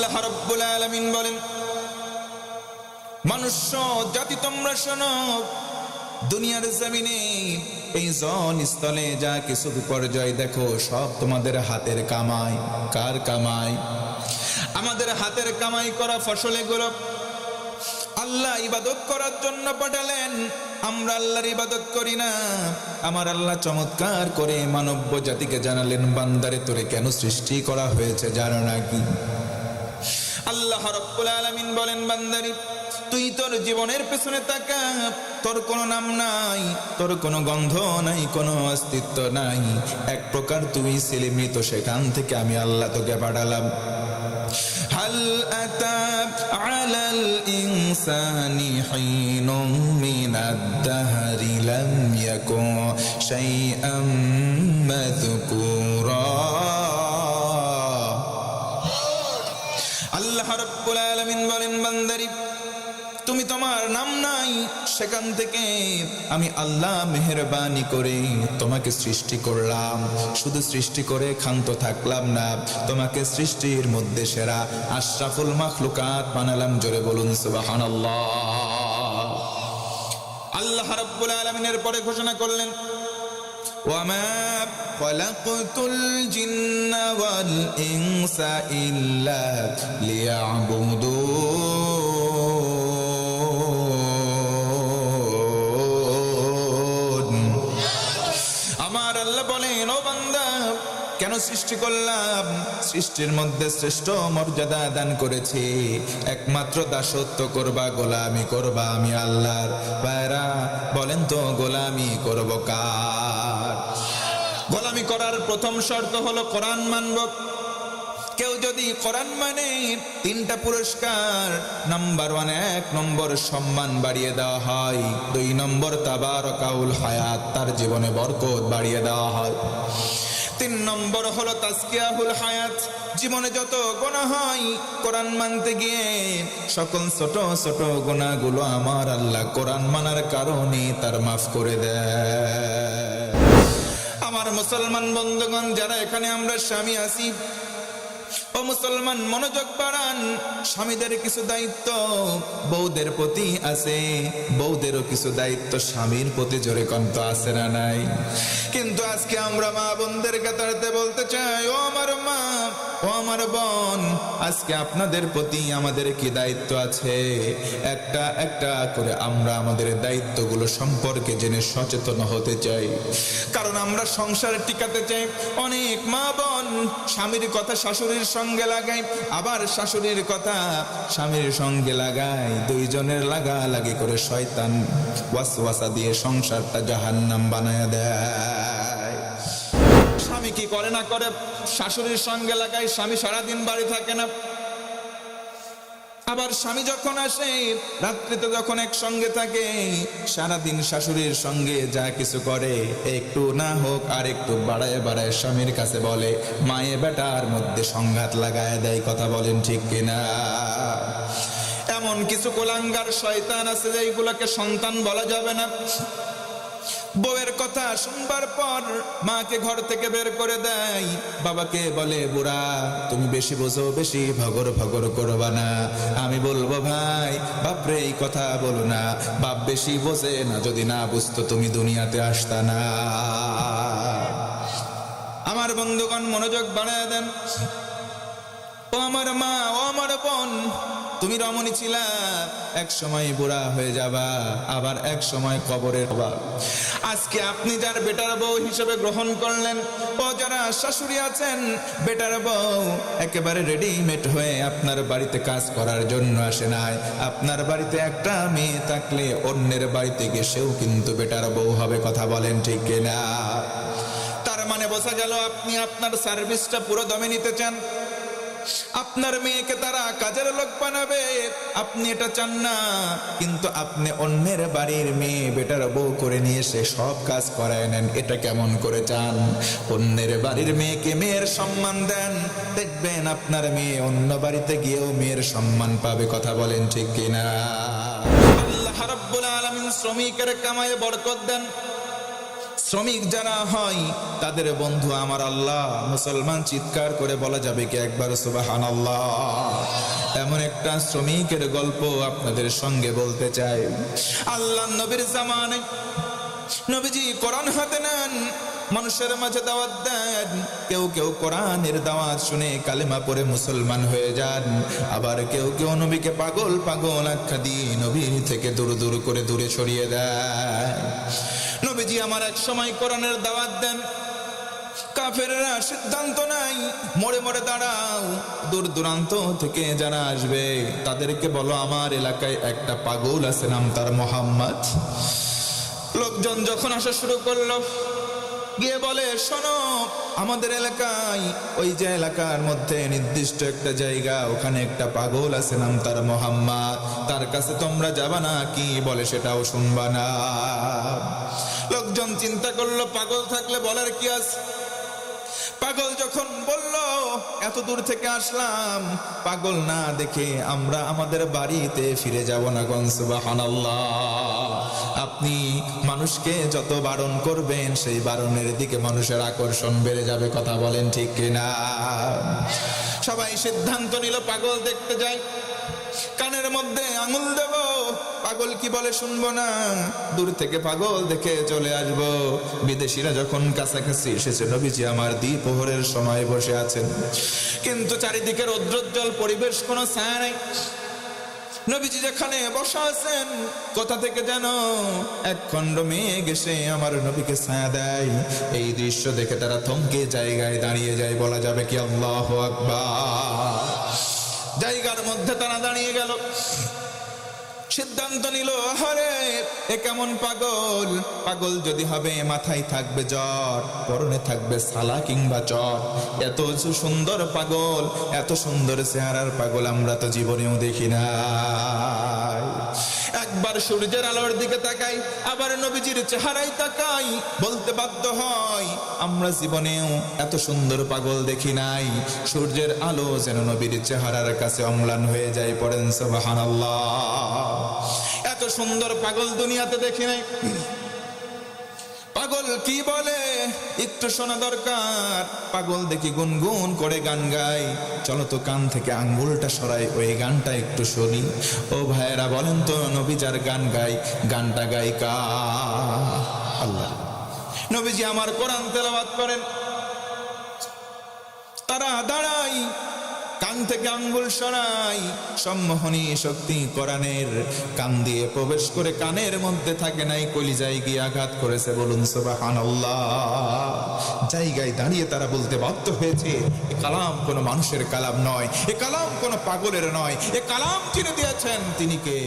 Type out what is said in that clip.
আল্লাহ রাব্বুল আলামিন বলেন, মনুষ্য জাতি তোমরা শোনো, দুনিয়ার জমিনে এই স্থলে যা কিছু বিপর্যয় দেখো সব তোমাদের হাতের কামাই। কার কামাই? আমাদের হাতের কামাই করা ফসল এগুলো আল্লাহ ইবাদত করার জন্য পাঠালেন। আমরা আল্লাহর ইবাদত করি না। আমার আল্লাহ চমৎকার করে মানব জাতিকে জানালেন, বান্দারে তোরে কেন সৃষ্টি করা হয়েছে জানো নাকি? আল্লাহ রাব্বুল আলামিন বলেন, বান্দারে তুই তোর জীবনের পেছনে তাকা, তোর কোনো নাম নাই, তোর কোনো গন্ধ নাই, কোনো অস্তিত্ব নাই, এক প্রকার তুই ছিলি মৃত, সেখান থেকে আমি আল্লাহ তোকে পাঠালাম। হাল আতা আলাল ইনসানি হিনুম মিনাদ দাহরি লাম ইয়াকুন শাইআম মাযকুরা। আল্লাহ রাব্বুল আলামিন বলেন, বান্দারে তুমি তোমার নাম নাই, সেখান থেকে আমি আল্লাহ মেহেরবানি করে তোমাকে সৃষ্টি করলাম। শুধু সৃষ্টি করে ক্ষান্ত থাকলাম না, তোমাকে সৃষ্টির মধ্যে সেরা আশরাফুল মাখলুকাত বানালাম। জোরে বলুন সুবহানাল্লাহ। আল্লাহ রাব্বুল আলামিনের পরে ঘোষণা করলেন, ওয়ামা খালাকতুল জিন্না ওয়াল ইনসা ইল্লা লিয়াবুদুন। আমার আল্লাহ বলেন, ও বান্দা কেন সৃষ্টি করলাম? সৃষ্টির মধ্যে শ্রেষ্ঠ মর্যাদা দান করেছি, একমাত্র দাসত্ব করবা, গোলামি করবা আমি আল্লাহর। ভাইরা বলেন তো, গোলামি করব কার? গোলামি করার প্রথম শর্ত হলো কোরআন মানব। কেউ যদি কোরআন মানে, তিনটা পুরস্কার। নাম্বার 1, 1 নম্বর সম্মান বাড়িয়ে দেওয়া হয়। 2 নম্বর তাবারাকাউল হায়াত, তার জীবনে বরকত বাড়িয়ে দেওয়া হয়। 3 নম্বর হলো তাজকিয়াহুল হায়াত, জীবনে যত গুনাহ হয় কোরআন মানতে গিয়ে সকল ছোট ছোট গুনাহগুলো আমার আল্লাহ কোরআন মানার কারণে তার মাফ করে দেয়। আমার মুসলমান বন্ধুগণ যারা এখানে আমরা স্বামী আছি, ও মুসলমান মনোযোগ বাড়ান। স্বামীদের কিছু দায়িত্ব বউদের প্রতি আছে, বউদেরও কিছু দায়িত্ব স্বামীর প্রতি। জোরে কন্ত আছে না নাই? কিন্তু আজকে আমরা মা বোনদের কাতারতে বলতে চাই, ও আমার মা, ও আমার বোন, আজকে আপনাদের প্রতি আমাদের কি দায়িত্ব আছে? একটা একটা করে আমরা আমাদের দায়িত্বগুলো সম্পর্কে জেনে সচেতন হতে চাই। কারণ আমরা সংসার টিকাতে চাই। অনেক মা বোন স্বামীর কথা শাশুড়ির সঙ্গে লাগায়, আবার শাশুড়ির কথা স্বামীর সঙ্গে লাগায়। দুইজনের লাগালাগি করে শয়তান ওয়াসওয়াসা দিয়ে সংসারটা জাহান্নাম বানায় দেয়। স্বামী কি করে না করে? শাশুড়ির সঙ্গে লাগায়, স্বামী সারাদিন বাড়ি থাকে না। আবার স্বামী যখন আসে রাত্রিতে যখন একসঙ্গে থাকে, সারাদিন শাশুড়ির সঙ্গে যা কিছু করে একটু না হোক আর একটু বাড়ায় বাড়ায় স্বামীর কাছে বলে, মায়ে বেটার মধ্যে সংঘাত লাগায় দেয়। কথা বলেন ঠিক কিনা? এমন কিছু কুলাঙ্গার শয়তান আছে যেগুলোকে সন্তান বলা যাবে না। বউয়ের কথা শুনবার পর মাকে ঘর থেকে বের করে দেয়, বাবাকে বলে, বুড়া তুমি বেশি বোঝো, বেশি ভগর ভগর করবা না। আমি বলবো, ভাই বাপরে এই কথা বলো না, বাপ বেশি বোঝে না, যদি না বুঝতো তুমি দুনিয়াতে আসতা না। আমার বন্ধুগণ মনোযোগ বাড়ায় দেন। ও আমার মা, ও আমার বোন, তুমি রমণী ছিলা, এক সময় বুড়া হয়ে যাবা, আবার এক সময় কবরের হবা। আজকে আপনি যার বেটার বউ হিসেবে গ্রহণ করলেন, ও যারা শাশুড়ি আছেন, বেটার বউ একেবারে রেডিমেড হয়ে আপনার বাড়িতে কাজ করার জন্য আসে নাই। আপনার বাড়িতে একটা মেয়ে থাকলে অন্যের বাড়িতে গিয়ে সেও কিন্তু বেটার বউ হবে। কথা বলেন ঠিক কিনা? তার মানে বোঝা গেল আপনি আপনার সার্ভিসটা পুরো দমে নিতে চান। আপনার মেয়েকে তারা কাজের লোক বানাবে, আপনি এটা চান না। কিন্তু আপনি অন্যের বাড়ির মেয়ে বেটার বউ করে নিয়ে এসে সব কাজ করায় নেন। এটা কেমন করে চান? অন্যের বাড়ির মেয়েকে মেয়ের সম্মান দেন, দেখবেন আপনার মেয়ে অন্য বাড়িতে গিয়েও মেয়ের সম্মান পাবে। কথা বলেন ঠিক কিনা? আল্লাহ রাব্বুল আলামিন শ্রমিকের কামায়ে বরকত দেন। শ্রমিক যারা হয় তাদের বন্ধু আমার আল্লাহ। মুসলমান চিৎকার করে বলা যাবে কি একবার সুবহানাল্লাহ? এমন একটা শ্রমিকের গল্প আপনাদের সঙ্গে বলতে চাই। আল্লাহ নবীর জামানে নবীজি কোরআন হাতে নেন, মানুষের মাঝে দাওয়াত দেন। কেউ কেউ কোরআনের দাওয়াত শুনে কালেমা পড়ে মুসলমান হয়ে যান, আবার কেউ কেউ নবীকে পাগল পাগল আখ্যা দিয়ে নবীর থেকে দূর দূর করে দূরে সরিয়ে দেয়। নবীজি আমার এক সময় কোরআনের দাওয়াত দেন, কাফেররা সিদ্ধান্ত নাই মোড়ে মোড়ে দাঁড়াও, দূর দূরান্ত থেকে যারা আসবে তাদেরকে বলো আমার এলাকায় একটা পাগল আছে, নাম তার মোহাম্মদ। লোকজন যখন আসা শুরু করলো, গিয়ে বলে শোনো, আমাদের এলাকায় ওই যে এলাকার মধ্যে নির্দিষ্ট একটা জায়গা, ওখানে একটা পাগল আছে, নাম তার মোহাম্মদ, তার কাছে তোমরা যাবা না কি? বলে সেটাও শুনবা না। লোকজন চিন্তা করলো পাগল থাকলে বলার কি আছে। পাগল যখন বলল এত দূর থেকে আসলাম, পাগল না দেখে আমরা আমাদের বাড়িতে ফিরে যাব না। গণ সুবহানাল্লাহ। আপনি মানুষকে যত বারণ করবেন সেই বারণের দিকে মানুষের আকর্ষণ বেড়ে যাবে। কথা বলেন ঠিক কিনা? সবাই সিদ্ধান্ত নিল পাগল দেখতে যাই, কানের মধ্যে আঙুল দেব, পাগল কি বলে শুনবো না, দূর থেকে পাগল দেখে চলে আসব। বিদেশিরা যখন কাছাকাছি এসেছে, নবীজি আমার দ্বিপ্রহরের সময় বসে আছেন, কিন্তু চারিদিকে রৌদ্রোজ্জ্বল পরিবেশ, কোনো ছায়া নাই। নবীজি যেখানে বসা আছেন, কোথা থেকে যেন এক খণ্ড মেঘ এসে আমার নবীকে ছায়া দেয়। এই দৃশ্য দেখে তারা থমকে জায়গায় দাঁড়িয়ে যায়। বলা যাবে কি আল্লাহু আকবার? জায়গার মধ্যে তারা দাঁড়িয়ে গেল, সিদ্ধান্ত নিল, আরে এ কেমন পাগল? পাগল যদি হবে মাথায় থাকবে জ্বর, পরনে থাকবে সালা কিংবা চট। এত সুন্দর পাগল, এত সুন্দর চেহারার পাগল আমরা তো জীবনেও দেখি না। একবার সূর্যের আলোর দিকে তাকাই, আবার নবীজির চেহারায় তাকাই, বলতে বাধ্য হয় আমরা জীবনেও এত সুন্দর পাগল দেখি নাই। সূর্যের আলো যেন নবীর চেহারার কাছে অম্লান হয়ে যায়। পড়েন সুবহানাল্লাহ। এত সুন্দর পাগল দুনিয়াতে দেখি নাই। পাগল কি বলে একটু শোনা দরকার। পাগল দেখি গুনগুন করে গান গায়। চলো তো কান থেকে আঙ্গুলটা সরাই, ওই গানটা একটু শুনি। ও ভাইয়েরা বলেন তো, নবী যার গান গায়, গানটা গায় কা? আল্লাহ। নবীজি আমার কোরআন তেলাওয়াত করেন, তারা দাঁড়াই, কান থেকে আঙ্গুল সরাই। সম্মোহনী শক্তি কোরআনের কান দিয়ে প্রবেশ করে কানের মধ্যে থাকে নাই, কলিজায় গিয়ে আঘাত করেছে। বলুন সুবহানাল্লাহ। জায়গায় দাঁড়িয়ে তারা বলতে বাধ্য হয়েছে, এ কালাম কোনো মানুষের কালাম নয়, এ কালাম কোনো পাগলের নয়, এ কালাম যিনি দিয়েছেন তিনি কে?